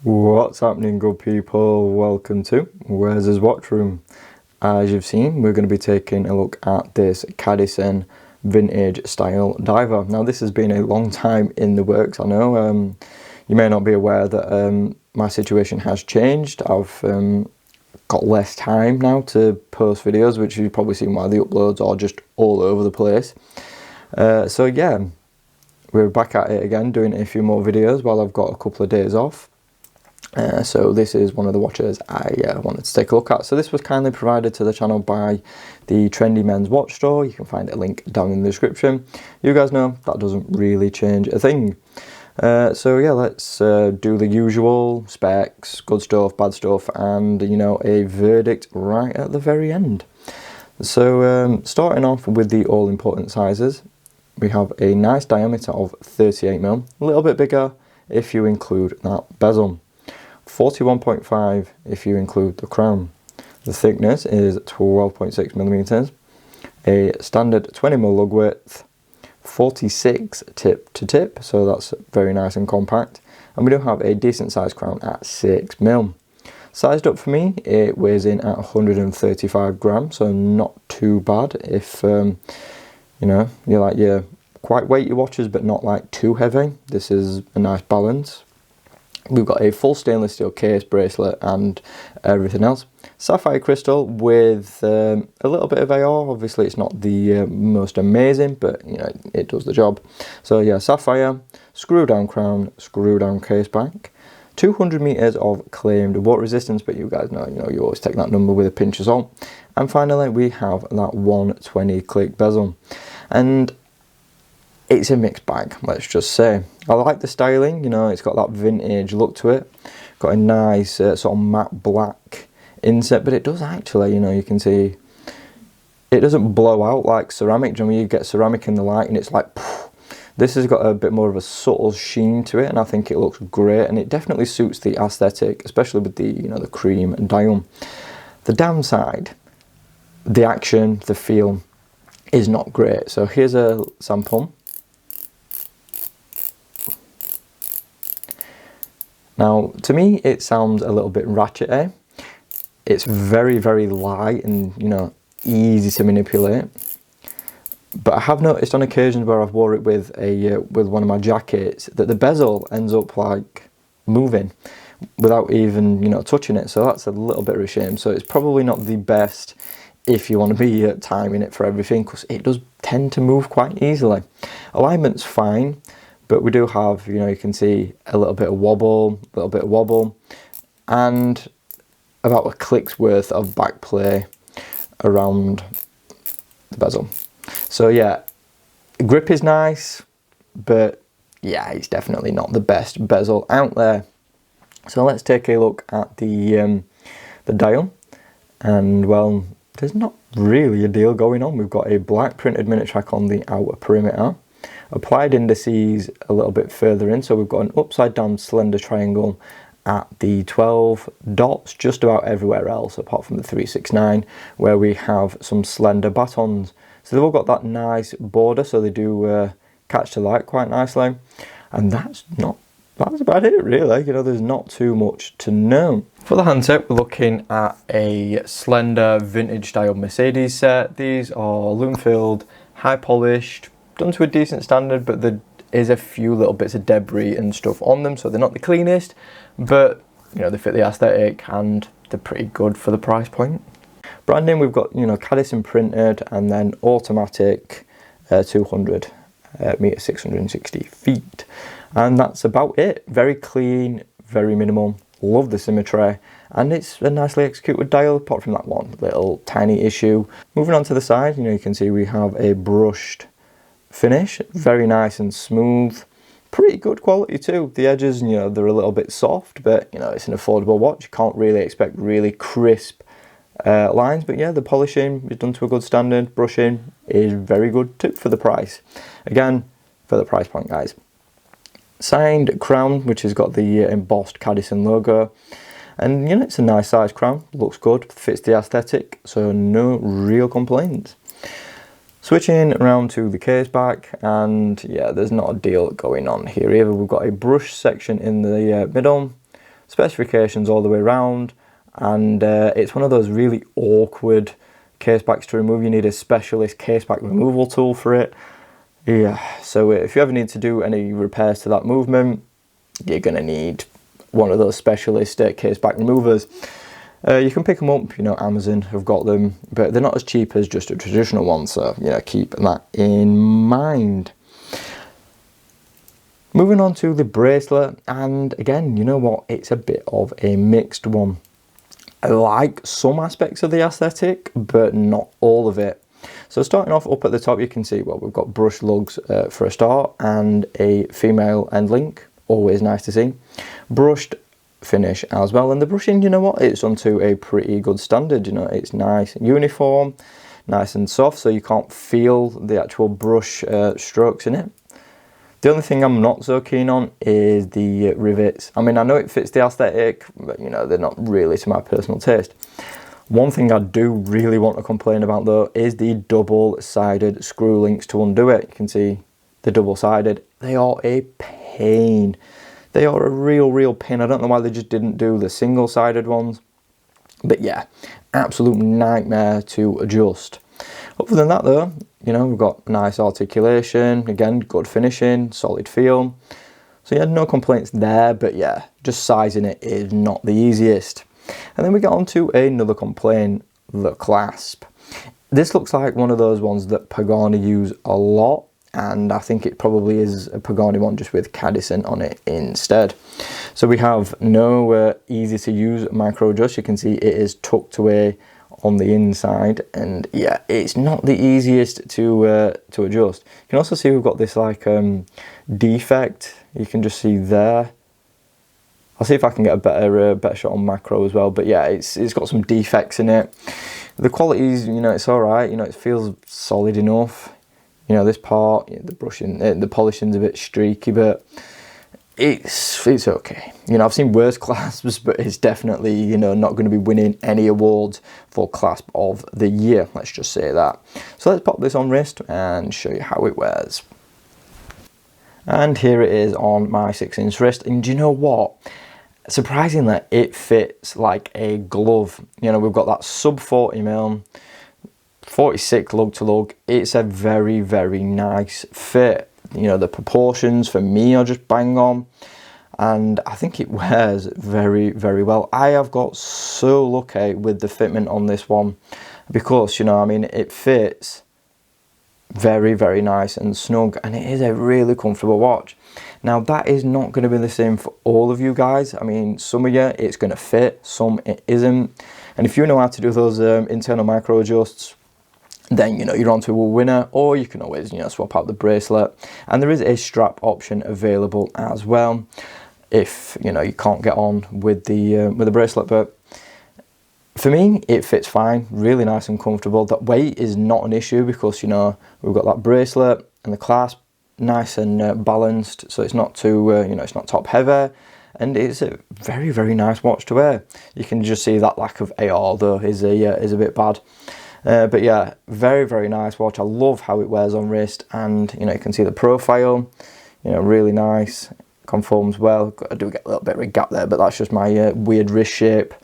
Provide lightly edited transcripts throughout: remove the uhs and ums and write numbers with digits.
What's happening, good people? Welcome to Where's His Watch Room. As you've seen, we're going to be taking a look at this Cadisen vintage style diver. Now, this has been a long time in the works. I know you may not be aware that my situation has changed. I've got less time now to post videos, which you've probably seen why the uploads are just all over the place. So yeah, we're back at it again, doing a few more videos while I've got a couple of days off. So this is one of the watches I wanted to take a look at. So this was kindly provided to the channel by the Trendy Men's Watch Store. You can find a link down in the description. You guys know that doesn't really change a thing. So yeah, let's do the usual specs, good stuff, bad stuff, and you know, a verdict right at the very end. So starting off with the all-important sizes, we have a nice diameter of 38mm, a little bit bigger if you include that bezel. 41.5 if you include the crown. The thickness is 12.6mm, a standard 20mm lug width, 46 tip to tip, so that's very nice and compact, and we do have a decent sized crown at 6mm. Sized up for me, it weighs in at 135 grams, so not too bad if you know, you like your quite weighty watches but not like too heavy. This is a nice balance. We've got a full stainless steel case, bracelet and everything else. Sapphire crystal with a little bit of AR. Obviously it's not the most amazing, but you know, it does the job. So yeah, sapphire, screw down crown, screw down case back. 200 meters of claimed water resistance, but you guys know, you always take that number with a pinch of salt. And finally we have that 120 click bezel. And it's a mixed bag, let's just say. I like the styling, you know, it's got that vintage look to it. Got a nice sort of matte black inset, but it does actually, you know, you can see it doesn't blow out like ceramic. I mean, you get ceramic in the light and it's like, poof. This has got a bit more of a subtle sheen to it, and I think it looks great, and it definitely suits the aesthetic, especially with the, you know, the cream dial. The downside, the action, the feel is not great. So here's a sample. Now, to me, it sounds a little bit ratchety. It's very, very light and, you know, easy to manipulate. But I have noticed on occasions where I've wore it with one of my jackets that the bezel ends up like moving without even, you know, touching it. So that's a little bit of a shame. So it's probably not the best if you want to be timing it for everything, because it does tend to move quite easily. Alignment's fine. But we do have, you know, you can see a little bit of wobble, and about a click's worth of back play around the bezel. So yeah, grip is nice, but yeah, it's definitely not the best bezel out there. So let's take a look at the dial, and well, there's not really a deal going on. We've got a black printed minute track on the outer perimeter. Applied indices a little bit further in, so we've got an upside down slender triangle at the 12 dots just about everywhere else apart from the 369, where we have some slender batons. So they've all got that nice border, so they do catch the light quite nicely, and that's about it really. You know, there's not too much to know. For the handset, we're looking at a slender vintage style Mercedes set. These are lume filled, high polished, done to a decent standard, but there is a few little bits of debris and stuff on them, so they're not the cleanest, but you know, they fit the aesthetic and they're pretty good for the price point. Branding, we've got, you know, Cadisen printed, and then automatic 200 meter 660 feet, and that's about it. Very clean, very minimal. Love the symmetry, and it's a nicely executed dial apart from that one little tiny issue. Moving on to the side, you know, you can see we have a brushed finish, very nice and smooth, pretty good quality too. The edges, you know, they're a little bit soft, but you know, it's an affordable watch. You can't really expect really crisp lines, but yeah, the polishing is done to a good standard. Brushing is very good too for the price. Again, for the price point, guys. Signed crown, which has got the embossed Cadisen logo, and you know, it's a nice size crown, looks good, fits the aesthetic, so no real complaints. Switching around to the case back, and yeah, there's not a deal going on here either. We've got a brush section in the middle, specifications all the way around, and it's one of those really awkward case backs to remove. You need a specialist case back removal tool for it. Yeah, so if you ever need to do any repairs to that movement, you're going to need one of those specialist case back removers. You can pick them up, you know, Amazon have got them, but they're not as cheap as just a traditional one, so, you know, keep that in mind. Moving on to the bracelet, and again, you know what, it's a bit of a mixed one. I like some aspects of the aesthetic, but not all of it. So starting off up at the top, you can see, well, we've got brushed lugs for a start, and a female end link, always nice to see. Brushed finish as well, and the brushing, you know what, it's onto a pretty good standard. You know, it's nice and uniform, nice and soft, so you can't feel the actual brush strokes in it. The only thing I'm not so keen on is the rivets. I mean, I know it fits the aesthetic, but you know, they're not really to my personal taste. One thing I do really want to complain about though is the double-sided screw links to undo it. You can see the double-sided. They are a pain. They are a real pain. I don't know why they just didn't do the single-sided ones. But yeah, absolute nightmare to adjust. Other than that though, you know, we've got nice articulation, again, good finishing, solid feel. So yeah, no complaints there, but yeah, just sizing it is not the easiest. And then we get on to another complaint, the clasp. This looks like one of those ones that Pagani use a lot, and I think it probably is a Pagani one just with Cadisen on it instead. So we have no easy to use micro adjust. You can see it is tucked away on the inside, and yeah, it's not the easiest to adjust. You can also see we've got this like defect. You can just see there. I'll see if I can get a better shot on macro as well. But yeah, it's got some defects in it. The quality's, you know, it's all right. You know, it feels solid enough. You know, this part, the brushing, the polishing's a bit streaky, but it's okay. You know, I've seen worse clasps, but it's definitely, you know, not going to be winning any awards for clasp of the year. Let's just say that. So let's pop this on wrist and show you how it wears. And here it is on my 6-inch wrist. And do you know what? Surprisingly, it fits like a glove. You know, we've got that sub 40mm, 46 lug to lug. It's a very nice fit. You know, the proportions for me are just bang on, and I think it wears very well. I have got so lucky with the fitment on this one, because, you know, I mean, it fits very nice and snug, and it is a really comfortable watch. Now, that is not going to be the same for all of you guys. I mean, some of you it's going to fit, some it isn't, and if you know how to do those internal micro adjusts, then, you know, you're on to a winner. Or you can always, you know, swap out the bracelet, and there is a strap option available as well if, you know, you can't get on with the bracelet. But for me, it fits fine, really nice and comfortable. That weight is not an issue, because, you know, we've got that bracelet and the clasp nice and balanced, so it's not too you know, it's not top heavy, and it's a very nice watch to wear. You can just see that lack of AR though is a bit bad. But yeah, very nice watch. I love how it wears on wrist, and, you know, you can see the profile, you know, really nice, conforms well. I do get a little bit of a gap there, but that's just my weird wrist shape.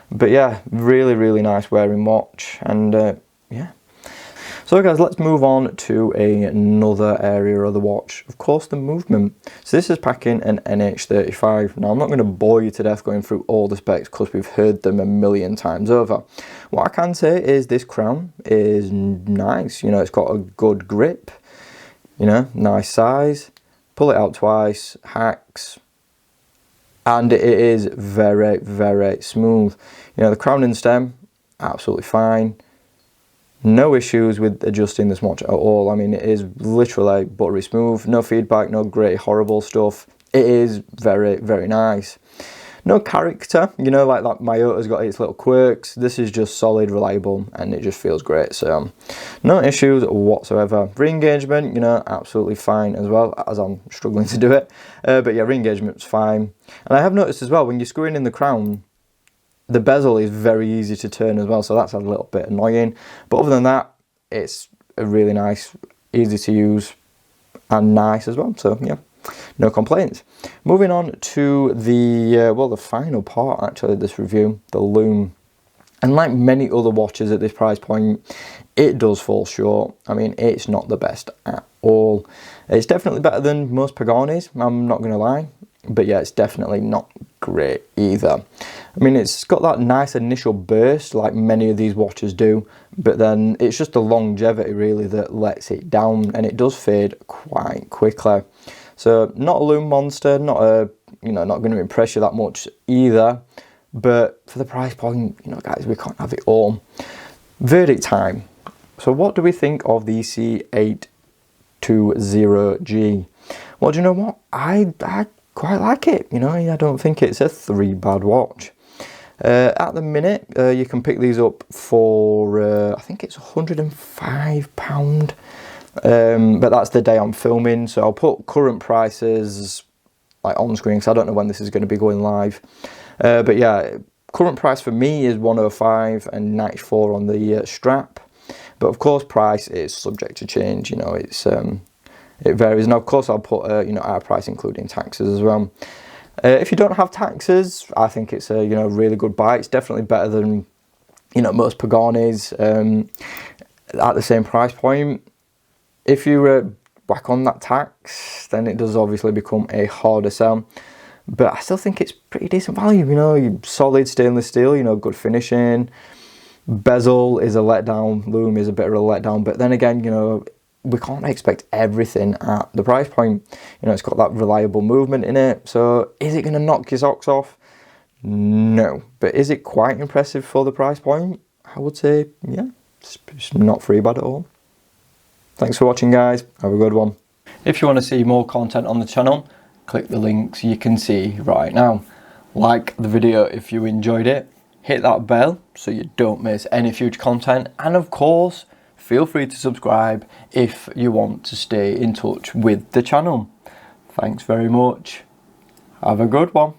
But yeah, really nice wearing watch, and yeah. So guys, let's move on to another area of the watch, of course, the movement. So this is packing an NH35. Now, I'm not going to bore you to death going through all the specs, because we've heard them a million times over. What I can say is this crown is nice. You know, it's got a good grip, you know, nice size. Pull it out twice, hacks, and it is very smooth. You know, the crown and stem, absolutely fine. No issues with adjusting this watch at all. I mean, it is literally buttery smooth, no feedback, no great horrible stuff. It is very nice. No character, you know, like that Myota's got its little quirks. This is just solid, reliable, and it just feels great. So no issues whatsoever. Re-engagement, you know, absolutely fine as well, as I'm struggling to do it. But yeah, re-engagement's fine. And I have noticed as well, when you're screwing in the crown, the bezel is very easy to turn as well, so that's a little bit annoying. But other than that, it's a really nice, easy to use, and nice as well. So yeah, no complaints. Moving on to the well, the final part actually of this review, the Lume. And like many other watches at this price point, it does fall short. I mean, it's not the best at all. It's definitely better than most Paganis, I'm not going to lie. But yeah, it's definitely not great either. I mean, it's got that nice initial burst like many of these watches do, but then it's just the longevity really that lets it down, and it does fade quite quickly. So not a Lume monster, not not going to impress you that much either. But for the price point, guys, we can't have it all. Verdict time. So what do we think of the C820G? Well, do you know what? I quite like it. I don't think it's a bad watch. At the minute, you can pick these up for, I think it's £105. But that's the day I'm filming, so I'll put current prices like on screen, because I don't know when this is going to be going live. But yeah, current price for me is 105 and 94 on the strap. But of course, price is subject to change. It's it varies. And of course, I'll put our price including taxes as well. If you don't have taxes, I think it's a really good buy. It's definitely better than most Paganis at the same price point. If you whack on that tax, then it does obviously become a harder sell. But I still think it's pretty decent value, solid stainless steel, good finishing. Bezel is a letdown, Lume is a bit of a letdown, but then again, we can't expect everything at the price point. It's got that reliable movement in it, so is it going to knock your socks off? No. But is it quite impressive for the price point? I would say, yeah, it's not bad at all. Thanks for watching, guys. Have a good one. If you want to see more content on the channel, click the links you can see right now. Like the video if you enjoyed it, hit that bell so you don't miss any future content, and of course feel free to subscribe if you want to stay in touch with the channel. Thanks very much. Have a good one.